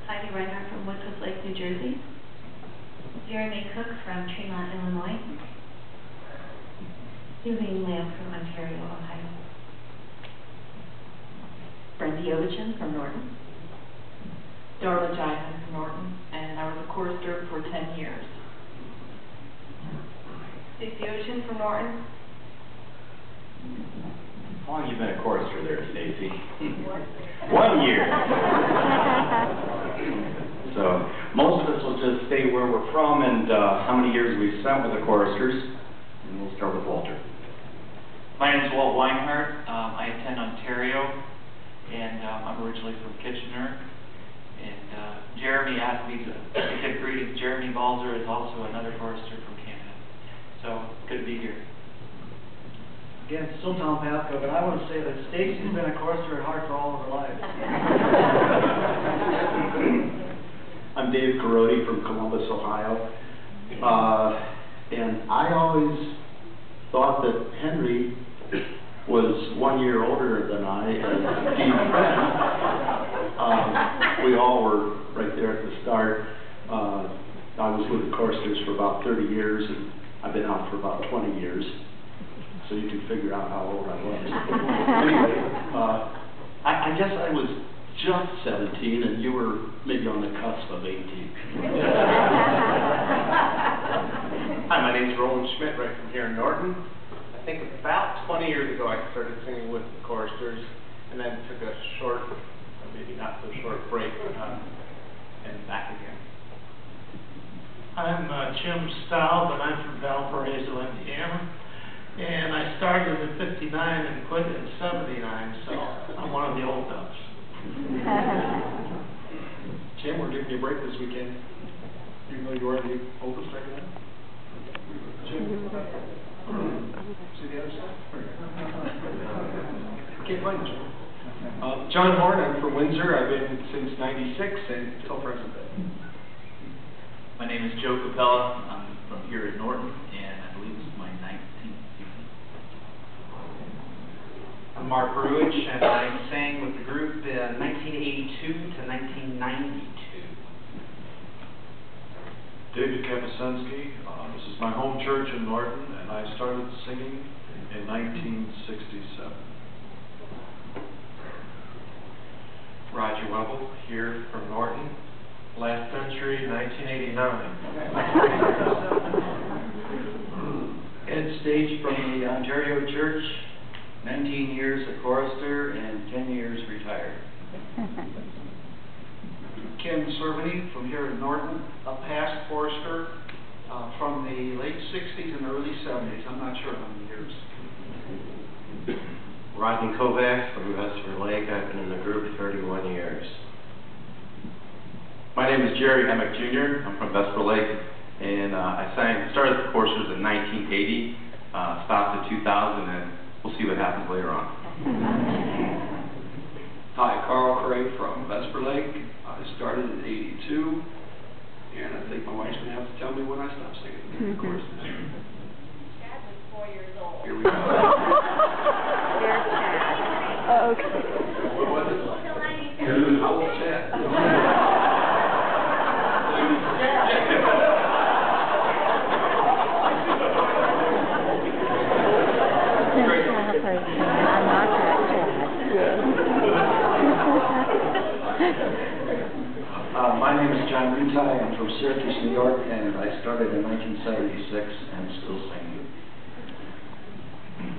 Heidi Reinhardt from Woodcliff Lake, New Jersey. Jeremy Cook from Tremont, Illinois. Sylvie Lamb from Ontario, Ohio. Brandy Ovichin from Norton. Darla Jackson from Norton, and I was a chorister for 10 years. Stacey Ocean from Norton. How long have you been a chorister there, Stacey? 1 year. So most of us will just stay where we're from and how many years we've spent with the choristers. And we'll start with Walter. My name is Walt Weinhardt. I attend Ontario, and I'm originally from Kitchener. And Jeremy asked me to give greetings. Jeremy Balzer is also another chorister from Canada. So, good to be here. Again, still Tom Pasco, but I want to say that Stacey's been a chorister at heart for all of her life. I'm Dave Carodi from Columbus, Ohio. And I always thought that Henry was 1 year older than I, and deep friends. We all were right there at the start. I was with the choristers for about 30 years, and I've been out for about 20 years. So you can figure out how old I was. Anyway, I guess I was just 17, and you were maybe on the cusp of 18. Hi, my name's Roland Schmidt, right from here in Norton. I think about 20 years ago I started singing with the choristers, and then took a short, or maybe not so short break, and back again. I'm Jim Staub, and I'm from Valparaiso, Indiana. And I started in '59 and quit in '79, so I'm one of the old ducks. Jim, we're giving you a break this weekend. Even though you are the oldest, I guess. Jim. See the other side? Can't find you, Jim. John Horn, I'm from Windsor. I've been since '96 and till present day. My name is Joe Capella. I'm from here at Norton, and I believe this is my 19th season. I'm Mark Ruich, and I sang with the group in 1982 to 1992. David Kapuscinski. This is my home church in Norton, and I started singing in 1967. Roger Webble, here from Norton. Last century, 1989. Ed Stage from the Ontario Church, 19 years a chorister and 10 years retired. Ken Cerveny from here in Norton, a past chorister from the late 60s and early 70s. I'm not sure how many years. Rodney Kovacs from Vesper Lake. I've been in the group 31 years. My name is Jerry Emick Jr. I'm from Vesper Lake, and I started the choristers in 1980, stopped in 2000, and we'll see what happens later on. Hi, Carl Craig from Vesper Lake. I started in '82, and I think my wife's going to have to tell me when I stop singing the choristers. Chad was 4 years old. Here we go. There's Chad. Oh, okay. What was it? How old Chad? I'm not that My name is John Rutai. I'm from Syracuse, New York, and I started in 1976 and still singing.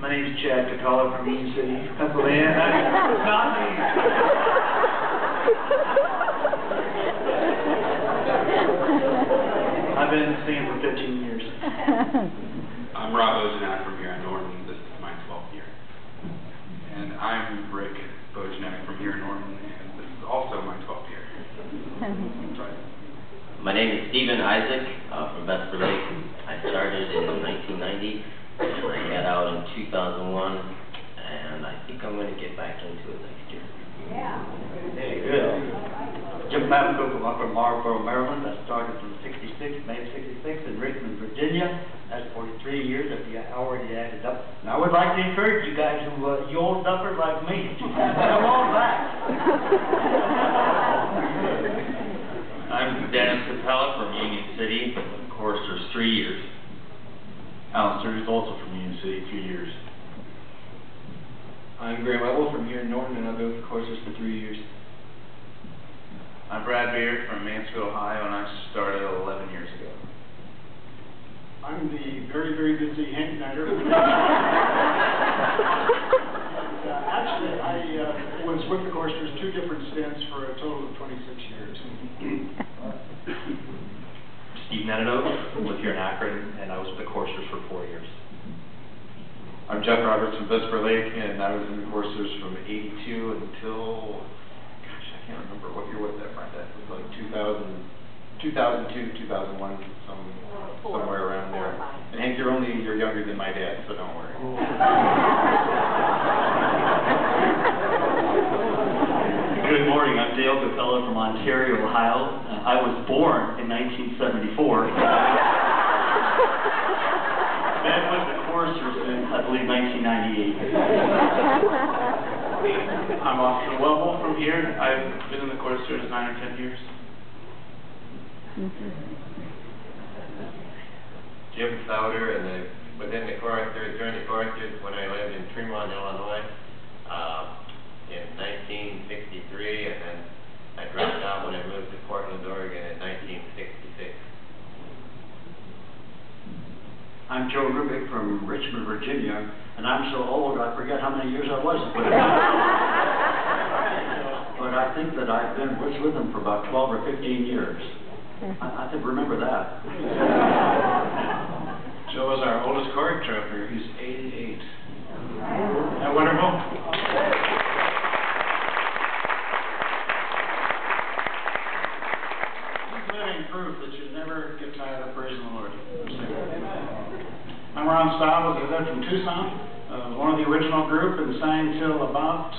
My name is Chad Capella from Union City, Pennsylvania. That's not me. I've been singing for 15 years. I'm Rob Ozenak from here in Norton. This is my 12th year. And I'm Rick Bojanek from here in Norton, and this is also my 12th year. My name is Stephen Isaac from Vesper Lake. I started in 1990, and I got out in 2001, and I think I'm going to get back into it next year. Yeah. Hey, good. Jim Pamco from Marlboro, Maryland. I started from May of 66 in Richmond, Virginia. That's 43 years if you already added up. And I would like to encourage you guys who, you old duffers like me, to come on back. Capella from Union City, been with the Choristers 3 years. Alan Sturgis, also from Union City, 3 years. I'm Graham Webble from here in Norton, and I've been with the Choristers for 3 years. I'm Brad Beard from Mansfield, Ohio, and I started 11 years ago. I'm the very, very busy Hank Snyder. Actually, I was with the Choristers 2 different stints for a total of 26 years. Steve Nenedo, live here in Akron, and I was with the Choristers for 4 years. I'm Jeff Roberts from Vesper Lake, and I was in the Choristers from '82 until, gosh, I can't remember what year was that, Brenda. It was like 2002, 2001, somewhere around there. And Hank, you're younger than my dad, so don't worry. Good morning, I'm Dale Capella from Ontario, Ohio. I was born in 1974. Been with the Choristers since, I believe, 1998. I'm Austin Webble from here. I've been in the Choristers 9 or 10 years. Jim Souter, and within the Choristers, during the Choristers, when I lived in Tremont, Illinois, in 1963, and then I dropped out when I moved to Portland, Oregon in 1966. I'm Joe Rubick from Richmond, Virginia, and I'm so old I forget how many years I was with them. But I think that I've been with them for about 12 or 15 years. I think remember that. Joe is our oldest chord director. He's 88. Isn't that wonderful? He's living proof that you never get tired of praising the Lord. I'm Ron Stiles. I lived from Tucson, one of the original group, and sang till about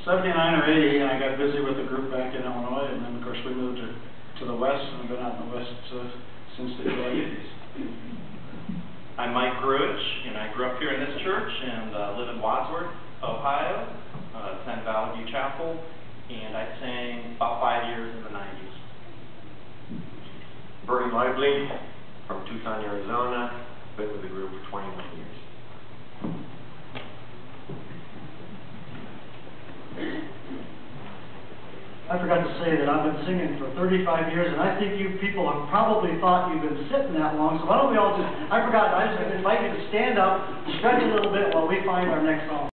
79 or 80, and I got busy with the group back in Illinois, and then of course we moved to the West, and I've been out in the West since the early 80s. I'm Mike Gruich, and I grew up here in this church and live in Wadsworth, Ohio, attend Valley View Chapel, and I sang about 5 years in the 90s. Bernie Lively from Tucson, Arizona. Been with the group for 21 years. I forgot to say that I've been singing for 35 years, and I think you people have probably thought you've been sitting that long, so why don't we all just, I was going to invite you to stand up, stretch a little bit while we find our next song.